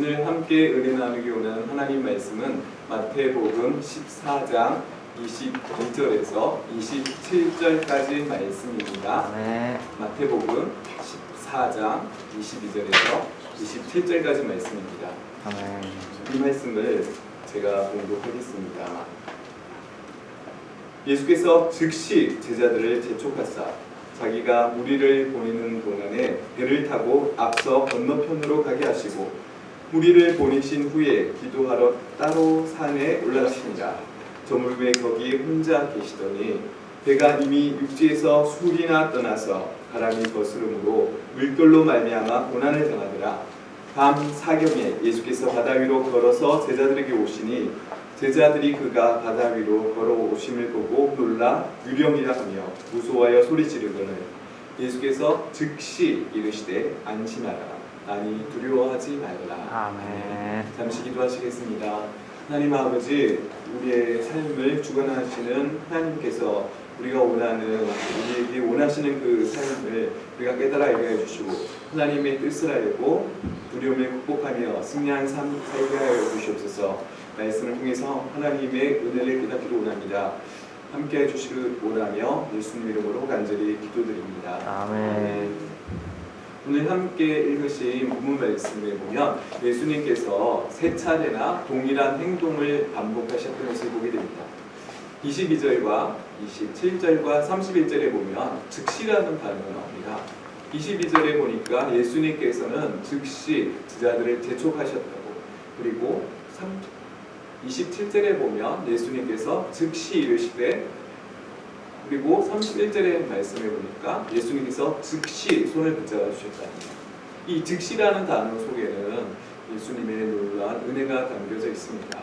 오늘 함께 은혜 나누기 원하는 하나님 말씀은 마태복음 14장 22절에서 27절까지 말씀입니다. 네. 마태복음 14장 22절에서 27절까지 말씀입니다. 아멘. 이 말씀을 제가 공독하겠습니다. 예수께서 즉시 제자들을 재촉하사 자기가 무리를 보내는 동안에 배를 타고 앞서 건너편으로 가게 하시고 무리를 보내신 후에 기도하러 따로 산에 올라가시니라. 저물매 거기 혼자 계시더니 배가 이미 육지에서 술이나 떠나서 바람이 거스름으로 물결로 말미암아 고난을 당하더라. 밤 사경에 예수께서 바다 위로 걸어서 제자들에게 오시니 제자들이 그가 바다 위로 걸어오심을 보고 놀라 유령이라 하며 무서워하여 소리 지르거늘 예수께서 즉시 이르시되 안심하라. 아니 두려워하지 말라. 아멘. 잠시 기도하시겠습니다. 하나님 아버지, 우리의 삶을 주관하시는 하나님께서 우리가 원하는, 우리에게 원하시는 그 삶을 우리가 깨달아 알게 해주시고 하나님의 뜻을 알고 두려움을 극복하며 승리한 삶 살게 하여 주시옵소서. 말씀을 통해서 하나님의 은혜를 깨닫기를 원합니다. 함께 해주시길 원하며 예수님 이름으로 간절히 기도드립니다. 아멘. 오늘 함께 읽으신 본문 말씀에 보면 예수님께서 세 차례나 동일한 행동을 반복하셨던 것을 보게 됩니다. 22절과 27절과 31절에 보면 즉시라는 단어가 나옵니다. 22절에 보니까 예수님께서는 즉시 제자들을 재촉하셨다고, 그리고 27절에 보면 예수님께서 즉시 이르시되, 그리고 31절의 말씀에 보니까 예수님께서 즉시 손을 붙잡아 주셨다. 이 즉시라는 단어 속에는 예수님의 놀라운 은혜가 담겨져 있습니다.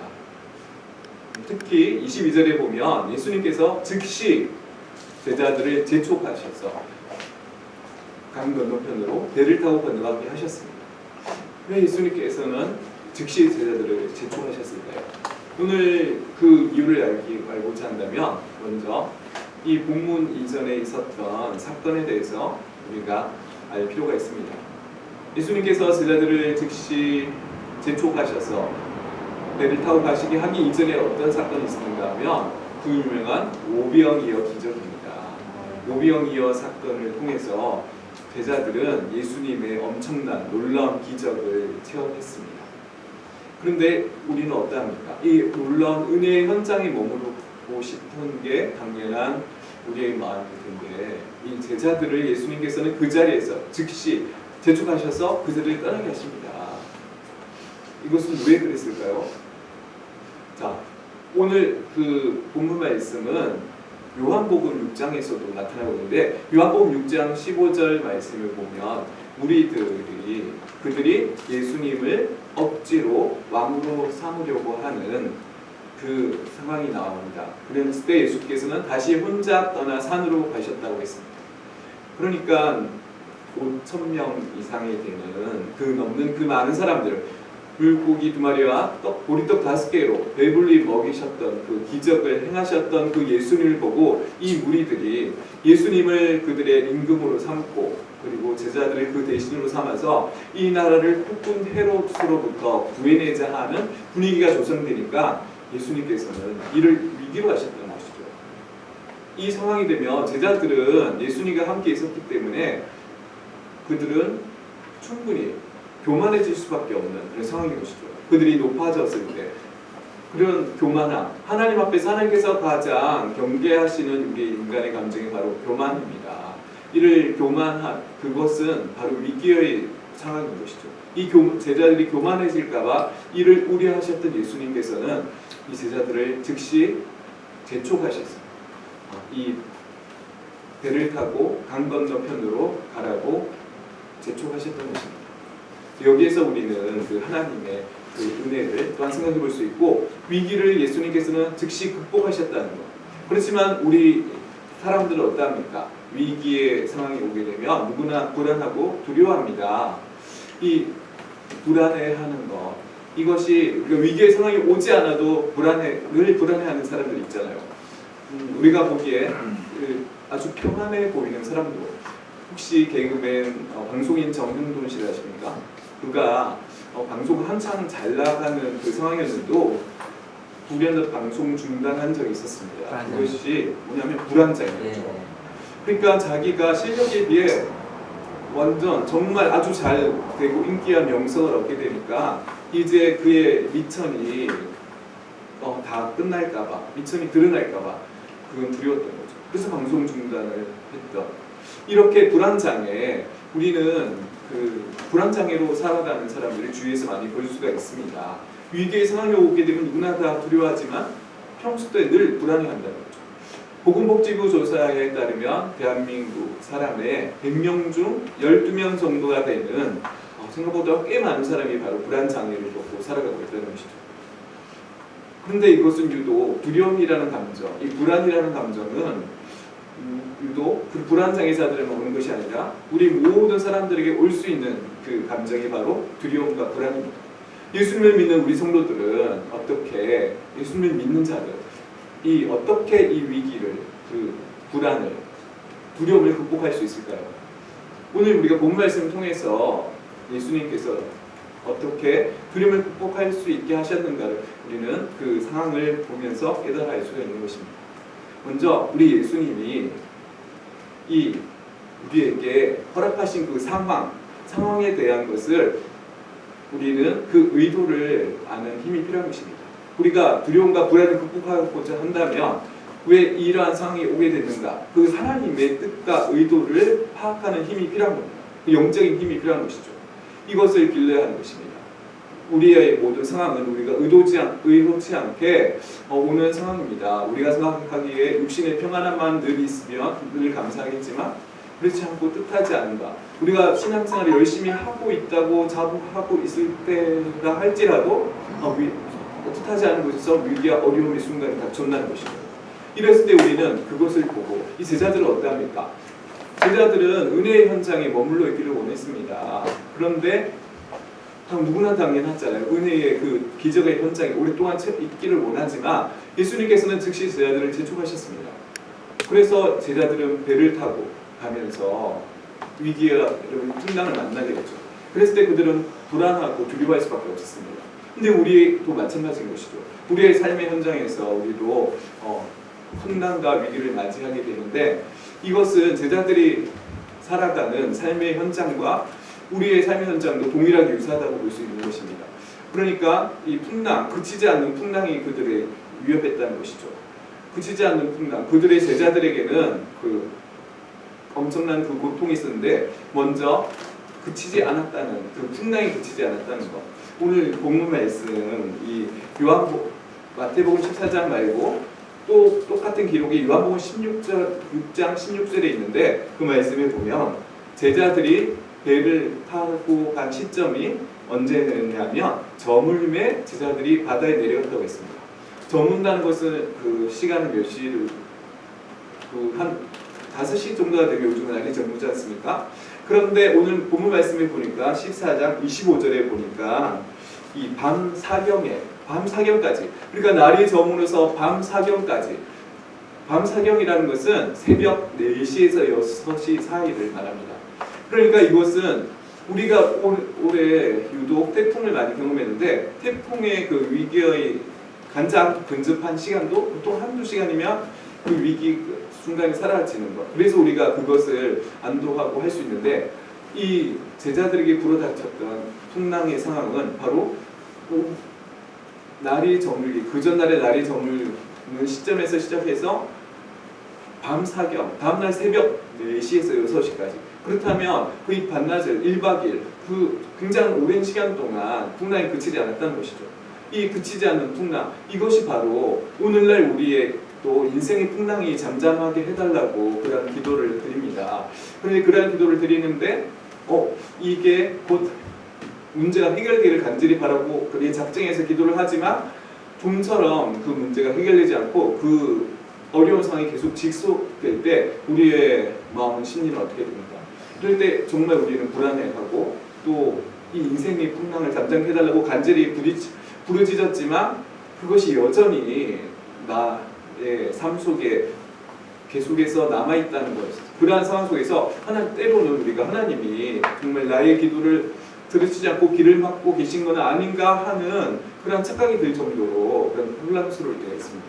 특히 22절에 보면 예수님께서 즉시 제자들을 재촉하셔서 강 건너편으로 배를 타고 건너가게 하셨습니다. 왜 예수님께서는 즉시 제자들을 재촉하셨을까요? 오늘 그 이유를 알고자 한다면 먼저 이 본문 이전에 있었던 사건에 대해서 우리가 알 필요가 있습니다. 예수님께서 제자들을 즉시 재촉하셔서 배를 타고 가시게 하기 이전에 어떤 사건이 있었는가 하면 그 유명한 오병이어 기적입니다. 오병이어 사건을 통해서 제자들은 예수님의 엄청난 놀라운 기적을 체험했습니다. 그런데 우리는 어떠합니까? 이 놀라운 은혜의 현장에 머무르고 싶은 게 당연한 우리의 마음일 텐데, 이 제자들을 예수님께서는 그 자리에서 즉시 재촉하셔서 그 자리를 떠나게 하십니다. 이것은 왜 그랬을까요? 자, 오늘 그 본문 말씀은 요한복음 6장에서도 나타나고 있는데, 요한복음 6장 15절 말씀을 보면 그들이 예수님을 억지로 왕으로 삼으려고 하는 그 상황이 나옵니다. 그랬을 때 예수께서는 다시 혼자 떠나 산으로 가셨다고 했습니다. 그러니까 5,000명 이상이 되는 넘는 그 많은 사람들, 물고기 2마리와 보리떡 5개로 배불리 먹이셨던 그 기적을 행하셨던 그 예수님을 보고 이 무리들이 예수님을 그들의 임금으로 삼고, 그리고 제자들을 그 대신으로 삼아서 이 나라를 폭군 헤롯으로부터 구해내자 하는 분위기가 조성되니까 예수님께서는 이를 위기로 하셨다는 것이죠. 이 상황이 되면 제자들은 예수님과 함께 있었기 때문에 그들은 충분히 교만해질 수밖에 없는 그런 상황인 것이죠. 그들이 높아졌을 때 그런 교만함, 하나님 앞에서 하나님께서 가장 경계하시는 우리 인간의 감정이 바로 교만입니다. 이를 교만한 그것은 바로 위기의 상황인 것이죠. 이 제자들이 교만해질까봐 이를 우려하셨던 예수님께서는 이 제자들을 즉시 재촉하셨습니다. 이 배를 타고 강 건너편으로 가라고 재촉하셨던 것입니다. 여기에서 우리는 그 하나님의 그 은혜를 또한 생각해 볼 수 있고, 위기를 예수님께서는 즉시 극복하셨다는 것. 그렇지만 우리 사람들은 어떠합니까? 위기의 상황이 오게 되면 누구나 불안하고 두려워합니다. 이 불안해하는 것, 이것이 위기의 상황이 오지 않아도 늘 불안해하는 사람들 있잖아요. 우리가 보기에 아주 평안해 보이는 사람도, 혹시 개그맨 방송인 정준돈 씨를 아십니까? 그가 방송 한창 잘 나가는 그 상황이었는데도 불현듯 방송 중단한 적이 있었습니다. 맞아요. 그것이 뭐냐면 불안장애였죠. 네. 그러니까 자기가 실력에 비해 완전 정말 아주 잘 되고 인기와 명성을 얻게 되니까 이제 그의 미천이 다 끝날까봐, 미천이 드러날까봐 그건 두려웠던 거죠. 그래서 방송 중단을 했던. 이렇게 불안장애, 우리는 그 불안장애로 살아가는 사람들을 주위에서 많이 볼 수가 있습니다. 위기의 상황이 오게 되면 누구나 다 두려워하지만 평소 때 늘 불안해한다는 거죠. 보건복지부 조사에 따르면 대한민국 사람의 100명 중 12명 정도가 되는 생각보다 꽤 많은 사람이 바로 불안장애를 겪고 살아가고 있다는 것이죠. 그런데 이것은 유독 두려움이라는 감정, 이 불안이라는 감정은 유독 그 불안장애자들에만 오는 것이 아니라 우리 모든 사람들에게 올 수 있는 그 감정이 바로 두려움과 불안입니다. 예수님을 믿는 우리 성도들은 어떻게, 예수님을 믿는 자들, 어떻게 이 위기를, 그 불안을, 두려움을 극복할 수 있을까요? 오늘 우리가 본 말씀을 통해서 예수님께서 어떻게 두려움을 극복할 수 있게 하셨는가를 우리는 그 상황을 보면서 깨달아 알 수가 있는 것입니다. 먼저 우리 예수님이 우리에게 허락하신 그 상황에 대한 것을 우리는 그 의도를 아는 힘이 필요한 것입니다. 우리가 두려움과 불안을 극복하고자 한다면 왜 이러한 상황이 오게 됐는가? 그 하나님의 뜻과 의도를 파악하는 힘이 필요한 겁니다. 그 영적인 힘이 필요한 것이죠. 이것을 길러야 하는 것입니다. 우리의 모든 상황은 우리가 의도치 않게 오는 상황입니다. 우리가 생각하기에 육신의 평안함만 늘 있으면 늘 감사하겠지만 그렇지 않고 뜻하지 않은 바, 우리가 신앙생활을 열심히 하고 있다고 자부하고 있을 때라 할지라도 뜻하지 않은 곳에서 위기와 어려움의 순간이 닥쳤다는 것이죠. 이랬을 때 우리는 그것을 보고 이 제자들은 어떠합니까? 제자들은 은혜의 현장에 머물러 있기를 원했습니다. 그런데 누구나 당연하잖아요. 은혜의 그 기적의 현장에 오랫동안 있기를 원하지만 예수님께서는 즉시 제자들을 재촉하셨습니다. 그래서 제자들은 배를 타고 가면서 위기와 풍랑을 만나게 되죠. 그랬을 때 그들은 불안하고 두려워할 수밖에 없었습니다. 근데 우리도 마찬가지인 것이죠. 우리의 삶의 현장에서 우리도 풍랑과 위기를 맞이하게 되는데 이것은 제자들이 살아가는 삶의 현장과 우리의 삶의 현장도 동일하게 유사하다고 볼 수 있는 것입니다. 그러니까 이 풍랑, 그치지 않는 풍랑이 그들을 위협했다는 것이죠. 그치지 않는 풍랑, 그들의 제자들에게는 그 엄청난 그 고통이 있었는데 먼저 그치지 않았다는, 그 풍랑이 그치지 않았다는 것. 오늘 본문 말씀, 마태복음 14장 말고 또 똑같은 기록이 요한복음 6장 16절에 있는데 그 말씀에 보면 제자들이 배를 타고 간 시점이 언제냐면 저물매 제자들이 바다에 내려갔다고 했습니다. 저문다는 것은 그 시간은 몇 시를 한 5시 정도가 되면 요즘은 날이 저무지 않습니까? 그런데 오늘 본문 말씀에 보니까 14장 25절에 보니까 이 밤 사경까지, 그러니까 날이 저물어서 밤 사경까지, 밤 사경이라는 것은 새벽 4시에서 6시 사이를 말합니다. 그러니까 이것은 우리가 올해 유독 태풍을 많이 경험했는데 태풍의 그 위기의 가장 근접한 시간도 보통 한두 시간이면 그 위기 순간이 사라지는 것. 그래서 우리가 그것을 안도하고 할 수 있는데 이 제자들에게 불어닥쳤던 풍랑의 상황은 바로 날이 저물기, 그 전날에 날이 저물는 시점에서 시작해서 밤 사경, 다음날 새벽 4시에서 6시까지. 그렇다면 그 반나절 1박 2일, 그 굉장히 오랜 시간 동안 풍랑이 그치지 않았다는 것이죠. 이 그치지 않는 풍랑, 이것이 바로 오늘날 우리의 또 인생의 풍랑이 잠잠하게 해달라고 그런 기도를 드립니다. 그런데 그런 기도를 드리는데 이게 곧 문제가 해결되기를 간절히 바라고 그의 작정해서 기도를 하지만 좀처럼 그 문제가 해결되지 않고 그 어려운 상황이 계속 지속될 때 우리의 마음은 심리는 어떻게 됩니까? 그럴 때 정말 우리는 불안해하고 또 이 인생의 풍랑을 잠잠케 해달라고 간절히 부르짖었지만 그것이 여전히 나의 삶 속에 계속해서 남아있다는 것이죠. 그러한 상황 속에서 때로는 우리가 하나님이 정말 나의 기도를 들으시지 않고 귀를 막고 계신 건 아닌가 하는 그런 착각이 들 정도로 그런 혼란스러울 때가 있습니다.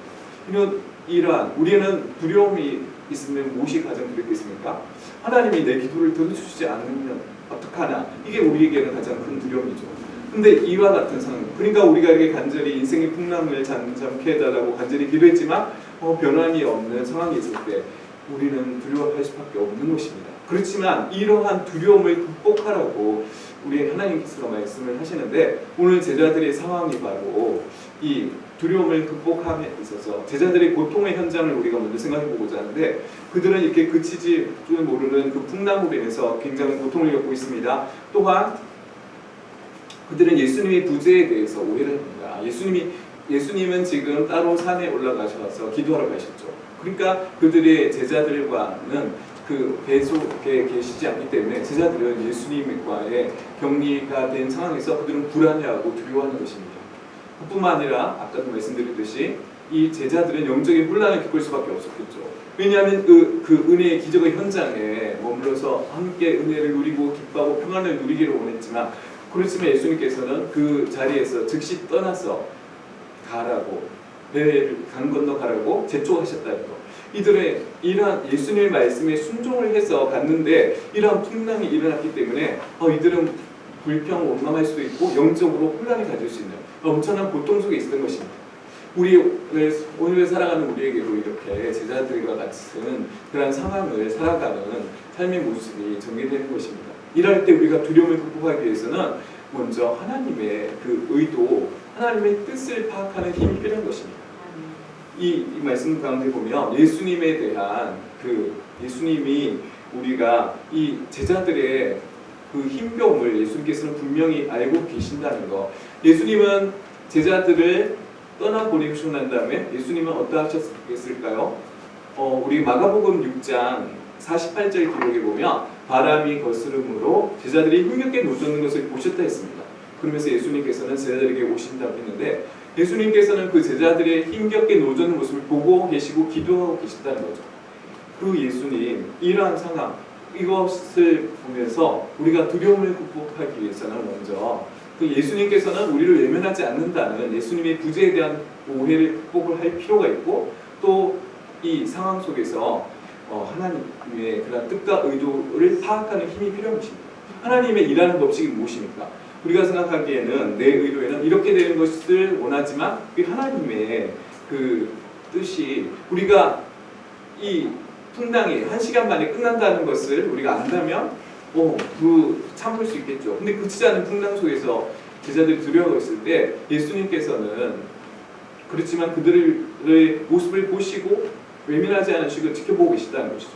이러한 우리는 두려움이 있으면 무엇이 가장 두렵겠습니까? 하나님이 내 기도를 들어주시지 않으면 어떡하나, 이게 우리에게는 가장 큰 두려움이죠. 근데 이와 같은 상황, 그러니까 우리가 이렇게 간절히 인생의 풍랑을 잠잠케 해달라고 간절히 기도했지만 변함이 없는 상황이 있을 때 우리는 두려워할 수밖에 없는 것입니다. 그렇지만 이러한 두려움을 극복하라고 우리 하나님께서 말씀을 하시는데, 오늘 제자들의 상황이 바로 이 두려움을 극복함에 있어서 제자들의 고통의 현장을 우리가 먼저 생각해 보고자 하는데, 그들은 이렇게 그치지 모르는 그 풍랑으로 인해서 굉장히 고통을 겪고 있습니다. 또한 그들은 예수님의 부재에 대해서 오해를 합니다. 예수님은 지금 따로 산에 올라가셔서 기도하러 가셨죠. 그러니까 그들의 제자들과는 그 배속에 계시지 않기 때문에 제자들은 예수님과의 격리가 된 상황에서 그들은 불안해하고 두려워하는 것입니다. 그뿐만 아니라 아까도 말씀드렸듯이 이 제자들은 영적인 혼란을 겪을 수밖에 없었겠죠. 왜냐하면 그 은혜의 기적의 현장에 머물러서 함께 은혜를 누리고 기뻐하고 평안을 누리기를 원했지만, 그렇지만 예수님께서는 그 자리에서 즉시 떠나서 가라고, 배를 강 건너 가라고 재촉하셨다는 것. 이들의 이러한 예수님의 말씀에 순종을 해서 갔는데 이러한 풍랑이 일어났기 때문에 이들은 불평 원망할 수도 있고 영적으로 혼란을 가질 수 있는 엄청난 고통 속에 있었던 것입니다. 오늘 살아가는 우리에게도 이렇게 제자들과 같은 그런 상황을 살아가는 삶의 모습이 전개되는 것입니다. 이럴 때 우리가 두려움을 극복하기 위해서는 먼저 하나님의 그 의도, 하나님의 뜻을 파악하는 힘이 필요한 것입니다. 이 말씀 가운데 보면 예수님에 대한 예수님이 우리가 이 제자들의 그 힘겨움을 예수님께서는 분명히 알고 계신다는 것. 예수님은 제자들을 떠나보내시고 난 다음에 예수님은 어떠하셨을까요? 우리 마가복음 6장 48절 기록에 보면 바람이 거스름으로 제자들이 힘겹게 노젓는 것을 보셨다 했습니다. 그러면서 예수님께서는 제자들에게 오신다고 했는데, 예수님께서는 그 제자들의 힘겹게 노젓는 모습을 보고 계시고 기도하고 계신다는 거죠. 그 예수님, 이러한 상황, 이것을 보면서 우리가 두려움을 극복하기 위해서는 먼저 그 예수님께서는 우리를 외면하지 않는다는 예수님의 부재에 대한 오해를 극복을 할 필요가 있고, 또 이 상황 속에서 하나님의 그런 뜻과 의도를 파악하는 힘이 필요한 것입니다. 하나님의 일하는 법칙이 무엇입니까? 우리가 생각하기에는 내 의도에는 이렇게 되는 것을 원하지만 그 하나님의 그 뜻이, 우리가 이 풍랑이 1시간 만에 끝난다는 것을 우리가 안다면 참을 수 있겠죠. 근데 그치지 않은 풍랑 속에서 제자들이 두려워했을 때 예수님께서는 그렇지만 그들의 모습을 보시고 외면하지 않으시고 지켜보고 계시다는 것이죠.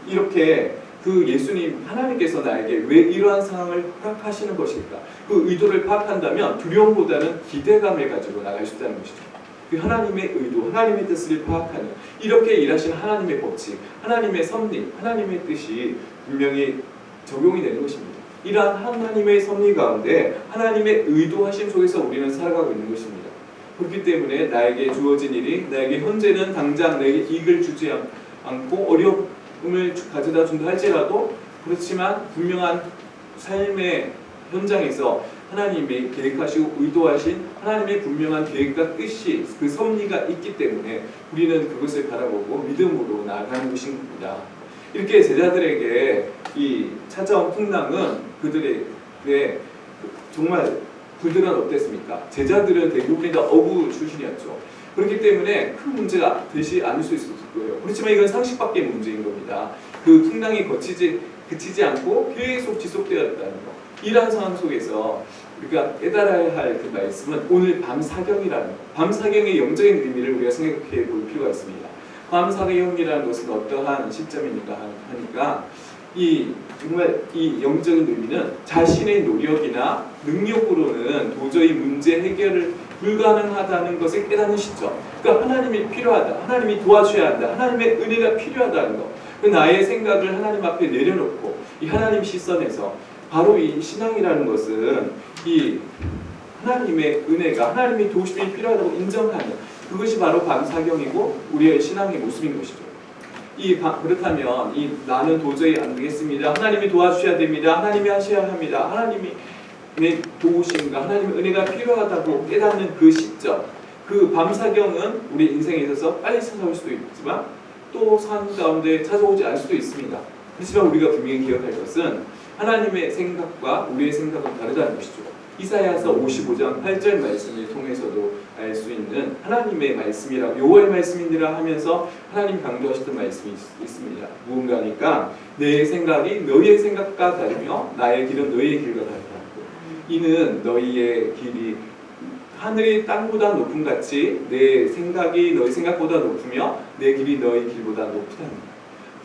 이렇게 그 예수님, 하나님께서 나에게 왜 이러한 상황을 허락하시는 것일까? 그 의도를 파악한다면 두려움보다는 기대감을 가지고 나갈 수 있다는 것이죠. 그 하나님의 의도, 하나님의 뜻을 파악하는, 이렇게 일하시는 하나님의 법칙, 하나님의 섭리, 하나님의 뜻이 분명히 적용이 되는 것입니다. 이러한 하나님의 섭리 가운데 하나님의 의도하심 속에서 우리는 살아가고 있는 것입니다. 그렇기 때문에 나에게 주어진 일이 나에게 현재는 당장 내게 이익을 주지 않고 어려움을 가져다 준다 할지라도, 그렇지만 분명한 삶의 현장에서 하나님이 계획하시고 의도하신 하나님의 분명한 계획과 뜻이, 그 섭리가 있기 때문에 우리는 그것을 바라보고 믿음으로 나아가는 것입니다. 이렇게 제자들에게 이 찾아온 풍랑은 그들에게 정말, 그들은 어땠습니까? 제자들은 대부분이 다 어부 출신이었죠. 그렇기 때문에 큰 문제가 되지 않을 수 있을 거예요. 그렇지만 이건 상식밖의 문제인 겁니다. 그 풍랑이 그치지 않고 계속 지속되었다는 것. 이러한 상황 속에서 우리가 깨달아야 할 그 말씀은 오늘 밤사경이라는 것. 밤사경의 영적인 의미를 우리가 생각해 볼 필요가 있습니다. 밤사경이라는 것은 어떠한 시점이니까 하니까 정말 이 영적인 의미는 자신의 노력이나 능력으로는 도저히 문제 해결을 불가능하다는 것을 깨닫는 시점. 그러니까 하나님이 필요하다, 하나님이 도와줘야 한다, 하나님의 은혜가 필요하다는 것. 나의 생각을 하나님 앞에 내려놓고 이 하나님 시선에서, 바로 이 신앙이라는 것은 이 하나님의 은혜가, 하나님의 도우심이 필요하다고 인정하는, 그것이 바로 밤사경이고 우리의 신앙의 모습인 것이죠. 그렇다면 나는 도저히 안 되겠습니다, 하나님이 도와주셔야 됩니다, 하나님이 하셔야 합니다, 하나님이 도우심과 하나님의 은혜가 필요하다고 깨닫는 그 시점, 그 밤사경은 우리 인생에 있어서 빨리 찾아올 수도 있지만 또 삶 가운데 찾아오지 않을 수도 있습니다. 하지만 우리가 분명히 기억할 것은 하나님의 생각과 우리의 생각은 다르다는 것이죠. 이사야서 55장 8절 말씀을 통해서도 알 수 있는 하나님의 말씀이라고 여호와의 말씀이니라 하면서 하나님 강조하셨던 말씀이 있습니다. 무언가니까 내 생각이 너희의 생각과 다르며 나의 길은 너희의 길과 다르다고. 이는 너희의 길이 하늘이 땅보다 높음 같이 내 생각이 너희 생각보다 높으며 내 길이 너희 길보다 높다는.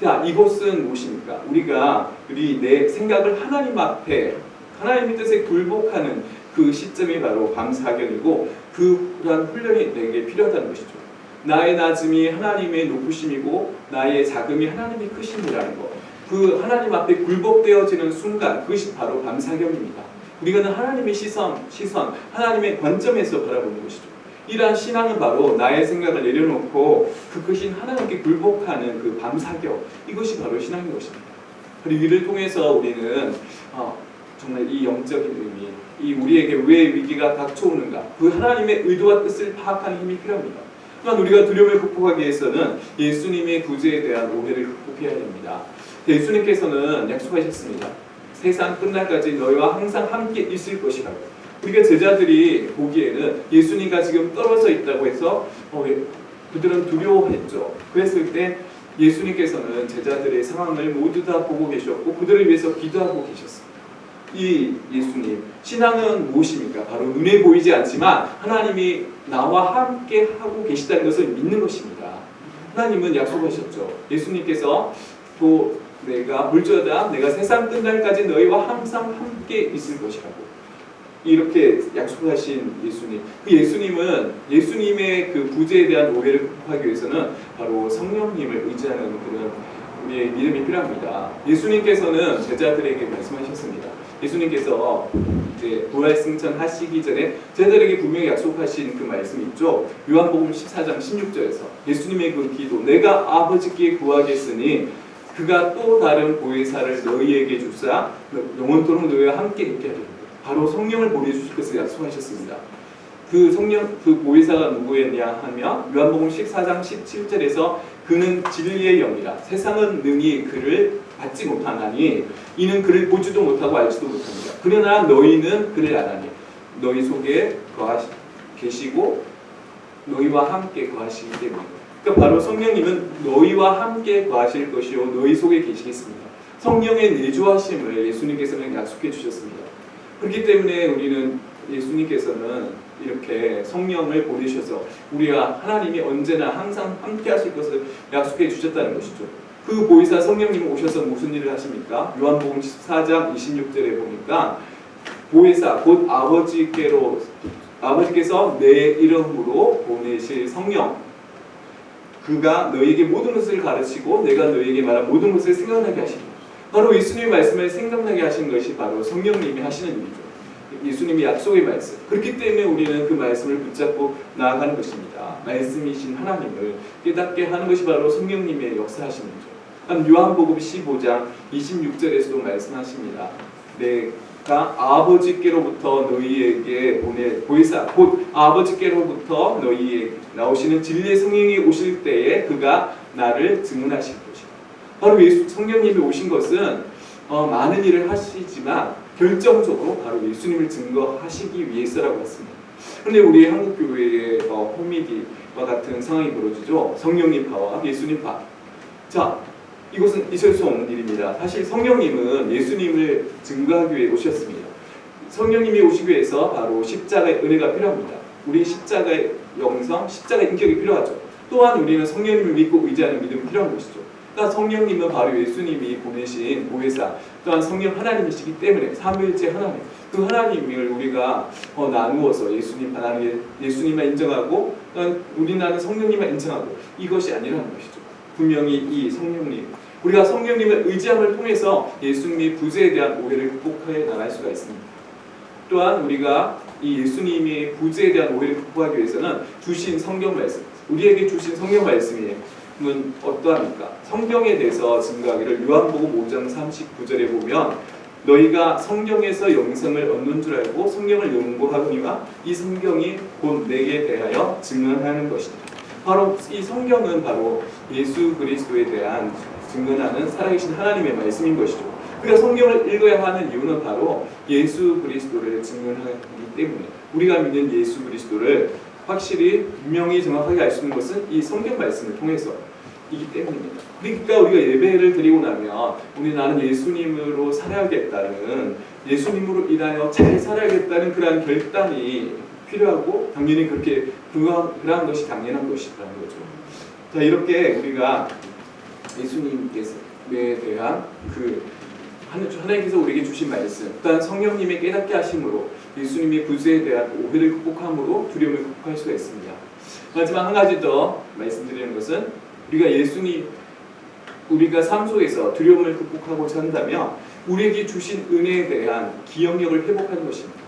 자, 이것은 무엇입니까? 우리가 내 생각을 하나님 앞에 하나님의 뜻에 굴복하는 그 시점이 바로 밤사경이고 그러한 훈련이 내게 필요하다는 것이죠. 나의 낮음이 하나님의 높으심이고 나의 작음이 하나님의 크심이라는 것. 그 하나님 앞에 굴복되어지는 순간 그것이 바로 밤사경입니다. 우리가 하나님의 시선, 하나님의 관점에서 바라보는 것이죠. 이러한 신앙은 바로 나의 생각을 내려놓고 그 크신 하나님께 굴복하는 그 밤사경, 이것이 바로 신앙인 것입니다. 그리고 이를 통해서 우리는 정말 이 영적인 의미, 이 우리에게 왜 위기가 닥쳐오는가, 그 하나님의 의도와 뜻을 파악하는 힘이 필요합니다. 또한 우리가 두려움을 극복하기 위해서는 예수님의 구제에 대한 오해를 극복해야 됩니다. 예수님께서는 약속하셨습니다. 세상 끝날까지 너희와 항상 함께 있을 것이라고. 우리가 제자들이 보기에는 예수님과 지금 떨어져 있다고 해서 그들은 두려워했죠. 그랬을 때 예수님께서는 제자들의 상황을 모두 다 보고 계셨고 그들을 위해서 기도하고 계셨습니다. 이 예수님, 신앙은 무엇입니까? 바로 눈에 보이지 않지만 하나님이 나와 함께 하고 계시다는 것을 믿는 것입니다. 하나님은 약속하셨죠. 예수님께서 또 내가 물저다 내가 세상 끝날까지 너희와 항상 함께 있을 것이라고 이렇게 약속하신 예수님. 그 예수님은 예수님의 그 부재에 대한 오해를 극복하기 위해서는 바로 성령님을 의지하는 그런 우리의 믿음이 필요합니다. 예수님께서는 제자들에게 말씀하셨습니다. 예수님께서 이제 부활 승천하시기 전에 제자들에게 분명히 약속하신 그 말씀이 있죠. 요한복음 14장 16절에서 예수님의 그 기도, 내가 아버지께 구하겠으니 그가 또 다른 보혜사를 너희에게 주사 영원토록 너희와 함께 있게 하리라. 바로 성령을 보내주실 것을 약속하셨습니다. 그 성령, 그 보혜사가 누구였냐 하면 요한복음 14장 17절에서 그는 진리의 영이라 세상은 능히 그를 받지 못하나니 이는 그를 보지도 못하고 알지도 못합니다. 그러나 너희는 그를 아나니 너희 속에 계시고 너희와 함께 거하시기 때문에. 그러니까 바로 성령님은 너희와 함께 거하실 것이요 너희 속에 계시겠습니다. 성령의 내주하심을 예수님께서는 약속해 주셨습니다. 그렇기 때문에 우리는 예수님께서는 이렇게 성령을 보내셔서 우리와 하나님이 언제나 항상 함께 하실 것을 약속해 주셨다는 것이죠. 그 보혜사 성령님이 오셔서 무슨 일을 하십니까? 요한복음 14장 26절에 보니까 보혜사 곧 아버지께서 내 이름으로 보내실 성령 그가 너희에게 모든 것을 가르치고 내가 너희에게 말한 모든 것을 생각나게 하십니다. 바로 예수님의 말씀을 생각나게 하신 것이 바로 성령님이 하시는 일이죠. 예수님이 약속의 말씀. 그렇기 때문에 우리는 그 말씀을 붙잡고 나아가는 것입니다. 말씀이신 하나님을 깨닫게 하는 것이 바로 성령님의 역사하시는 거죠. 요한복음 15장 26절에서도 말씀하십니다. 내가 아버지께로부터 너희에게 보낼 보혜사 곧 아버지께로부터 너희에게 나오시는 진리의 성령이 오실 때에 그가 나를 증언하실 것이다. 바로 예수 성령님이 오신 것은 많은 일을 하시지만 결정적으로 바로 예수님을 증거하시기 위해서라고 했습니다. 그런데 우리 한국 교회의 코미디와 같은 상황이 벌어지죠. 성령님 파와 예수님 파. 자, 이것은 있을 수 없는 일입니다. 사실 성령님은 예수님을 증거하기 위해 오셨습니다. 성령님이 오시기 위해서 바로 십자가의 은혜가 필요합니다. 우리 십자가의 영성, 십자가의 인격이 필요하죠. 또한 우리는 성령님을 믿고 의지하는 믿음이 필요한 것이죠. 그러니까 성령님은 바로 예수님이 보내신 보혜사 또한 성령 하나님이시기 때문에 삼위일체 하나님 그 하나님을 우리가 나누어서 예수님만 인정하고 우리나라는 성령님만 인정하고 이것이 아니라는 것이죠. 분명히 이 성령님 우리가 성령님을 의지함을 통해서 예수님의 부재에 대한 오해를 극복해 나갈 수가 있습니다. 또한 우리가 이 예수님의 부재에 대한 오해를 극복하기 위해서는 주신 성경 말씀 우리에게 주신 성경 말씀이 어떠합니까? 성경에 대해서 증거하기를 요한복음 5장 39절에 보면 너희가 성경에서 영생을 얻는 줄 알고 성경을 연구하거니와 이 성경이 곧 내게 대하여 증언하는 것이다. 바로 이 성경은 바로 예수 그리스도에 대한 증언하는 살아계신 하나님의 말씀인 것이죠. 우리가 성경을 읽어야 하는 이유는 바로 예수 그리스도를 증언하기 때문에, 우리가 믿는 예수 그리스도를 확실히 분명히 정확하게 알 수 있는 것은 이 성경 말씀을 통해서이기 때문입니다. 그러니까 우리가 예배를 드리고 나면 우리 나는 예수님으로 살아야겠다는, 예수님으로 인하여 잘 살아야겠다는 그러한 결단이 필요하고, 당연히 그러한 것이 당연한 것이라는 거죠. 자, 이렇게 우리가 예수님께서에 대한 하나님께서 우리에게 주신 말씀, 또한 성령님의 깨닫게 하심으로 예수님의 구세에 대한 오해를 극복함으로 두려움을 극복할 수가 있습니다. 마지막 한 가지 더 말씀드리는 것은, 우리가 삶 속에서 두려움을 극복하고자 한다면 우리에게 주신 은혜에 대한 기억력을 회복하는 것입니다.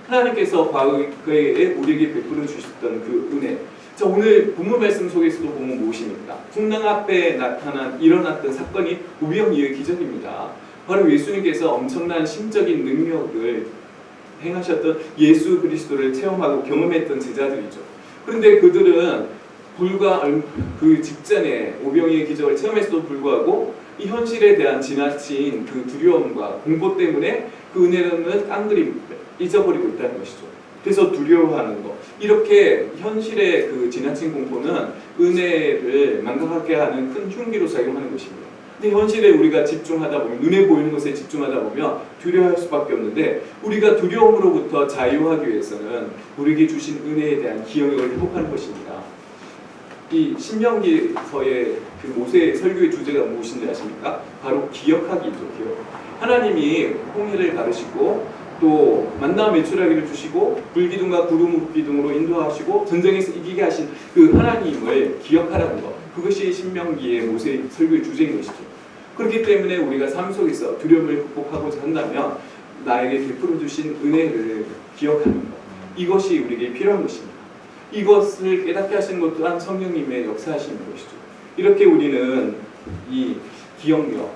하나님께서 과거에 우리에게 베풀어 주셨던 그 은혜. 자, 오늘 본문 말씀 속에서도 보면 무엇입니까? 풍랑 앞에 일어났던 사건이 우병이의 기적입니다. 바로 예수님께서 엄청난 심적인 능력을 행하셨던 예수 그리스도를 체험하고 경험했던 제자들이죠. 그런데 그들은 불과 그 직전에 오병이의 기적을 체험했어도 불구하고 이 현실에 대한 지나친 그 두려움과 공포 때문에 그 은혜는 깡그리 잊어버리고 있다는 것이죠. 그래서 두려워하는 것, 이렇게 현실의 그 지나친 공포는 은혜를 망각하게 하는 큰 흉기로 작용하는 것입니다. 근데 현실에 우리가 집중하다 보면, 눈에 보이는 것에 집중하다 보면 두려워할 수밖에 없는데, 우리가 두려움으로부터 자유하기 위해서는 우리에게 주신 은혜에 대한 기억력을 회복하는 것입니다. 이 신명기서의 그 모세의 설교의 주제가 무엇인지 아십니까? 바로 기억하기죠. 기억. 하나님이 홍해를 가르시고 또 만나 메추라기를 주시고 불기둥과 구름 기둥으로 인도하시고 전쟁에서 이기게 하신 그 하나님을 기억하라는 것, 그것이 신명기의 모세의 설교의 주제인 것이죠. 그렇기 때문에 우리가 삶 속에서 두려움을 극복하고자 한다면 나에게 베풀어 주신 은혜를 기억하는 것, 이것이 우리에게 필요한 것입니다. 이것을 깨닫게 하시는 것 또한 성령님의 역사하시는 것이죠. 이렇게 우리는 이 기억력,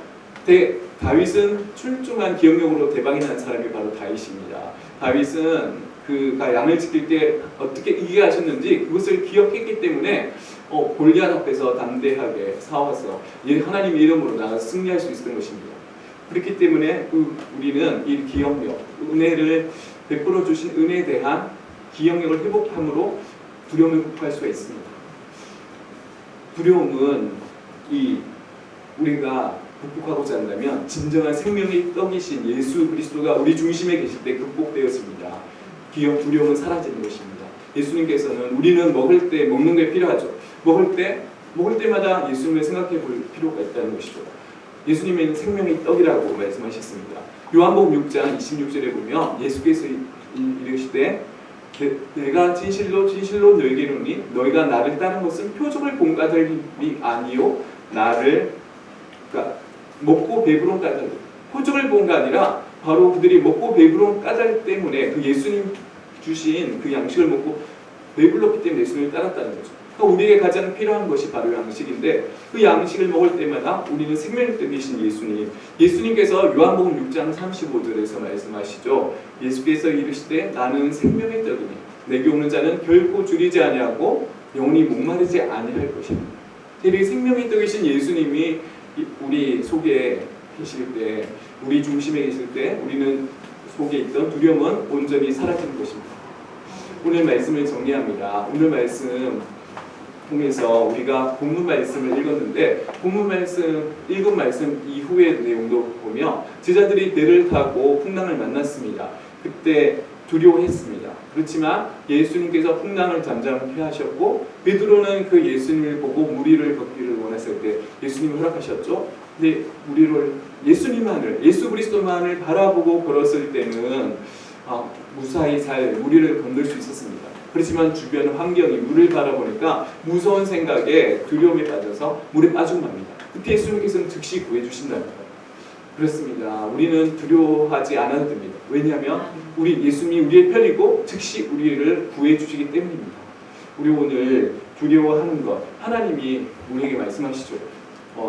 다윗은 출중한 기억력으로 대박이 난 사람이 바로 다윗입니다. 다윗은 그가 양을 지킬 때 어떻게 이기게 하셨는지 그것을 기억했기 때문에 골리앗 앞에서 담대하게 싸워서 하나님의 이름으로 나아가 승리할 수 있었던 것입니다. 그렇기 때문에 우리는 이 기억력, 은혜를 베풀어 주신 은혜에 대한 기억력을 회복함으로 두려움을 극복할 수가 있습니다. 두려움은 우리가 극복하고자 한다면 진정한 생명의 떡이신 예수 그리스도가 우리 중심에 계실 때 극복되었습니다. 두려움은 사라지는 것입니다. 예수님께서는 우리는 먹을 때 먹는 게 필요하죠. 먹을 때마다 예수님을 생각해 볼 필요가 있다는 것이죠. 예수님은 생명의 떡이라고 말씀하셨습니다. 요한복음 6장 26절에 보면 예수께서 이르시되 내가 진실로 진실로 너희에게 이르노니 너희가 나를 따른 것은 표적을 본 까닭이 아니요 먹고 배부른 까닭, 표적을 본 게 아니라 바로 그들이 먹고 배부른 까닭 때문에 그 예수님 주신 그 양식을 먹고 배불렀기 때문에 예수님을 따랐다는 거죠. 그러니까 우리에게 가장 필요한 것이 바로 양식인데, 그 양식을 먹을 때마다 우리는 생명의 떡이신 예수님께서 요한복음 6장 35절에서 말씀하시죠. 예수께서 이르시되 나는 생명의 떡이니 내게 오는 자는 결코 줄이지 아니하고 영원히 목마르지 아니할 것이다. 이 생명의 떡이신 예수님이 우리 속에 계실 때, 우리 중심에 계실 때 우리는 속에 있던 두려움은 온전히 사라지는 것입니다. 오늘 말씀을 정리합니다. 오늘 말씀 통해서 우리가 본문 말씀을 읽었는데, 본문 말씀 읽은 말씀 이후의 내용도 보면 제자들이 배를 타고 풍랑을 만났습니다. 그때 두려워했습니다. 그렇지만 예수님께서 풍랑을 잠잠케 하셨고, 베드로는 그 예수님을 보고 무리를 걷기를 원했을 때 예수님이 허락하셨죠. 근데 예수 그리스도만을 바라보고 걸었을 때는 무사히 잘 무리를 건널 수 있었습니다. 그렇지만 주변 환경이 물을 바라보니까 무서운 생각에 두려움에 빠져서 물에 빠지고 맙니다. 그때 예수님께서는 즉시 구해주신답니다. 그렇습니다. 우리는 두려워하지 않아도 됩니다. 왜냐하면 예수님이 우리의 편이고 즉시 우리를 구해주시기 때문입니다. 우리 오늘 두려워하는 것, 하나님이 우리에게 말씀하시죠.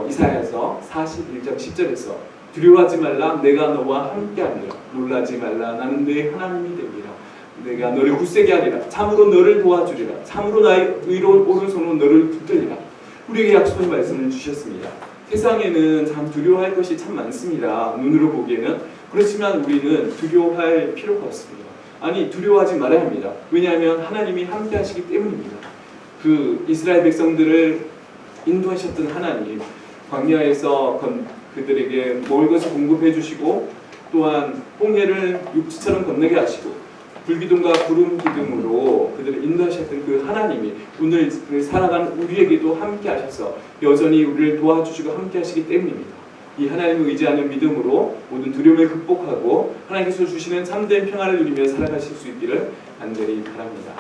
이사야서 41장 10절에서 두려워하지 말라. 내가 너와 함께하리라. 놀라지 말라. 나는 너의 하나님이 되리라. 내가 너를 굳세게 하리라. 참으로 너를 도와주리라. 참으로 나의 의로운 오른손으로 너를 붙들리라. 우리에게 약속의 말씀을 주셨습니다. 세상에는 참 두려워할 것이 참 많습니다. 눈으로 보기에는. 그렇지만 우리는 두려워할 필요가 없습니다. 아니, 두려워하지 말아야 합니다. 왜냐하면 하나님이 함께 하시기 때문입니다. 그 이스라엘 백성들을 인도하셨던 하나님, 광야에서 그들에게 먹을 것을 공급해 주시고, 또한 홍해를 육지처럼 건너게 하시고, 불기둥과 구름 기둥으로 그들을 인도하셨던 그 하나님이 오늘 살아가는 우리에게도 함께 하셔서 여전히 우리를 도와주시고 함께 하시기 때문입니다. 이 하나님을 의지하는 믿음으로 모든 두려움을 극복하고 하나님께서 주시는 참된 평안을 누리며 살아가실 수 있기를 간절히 바랍니다.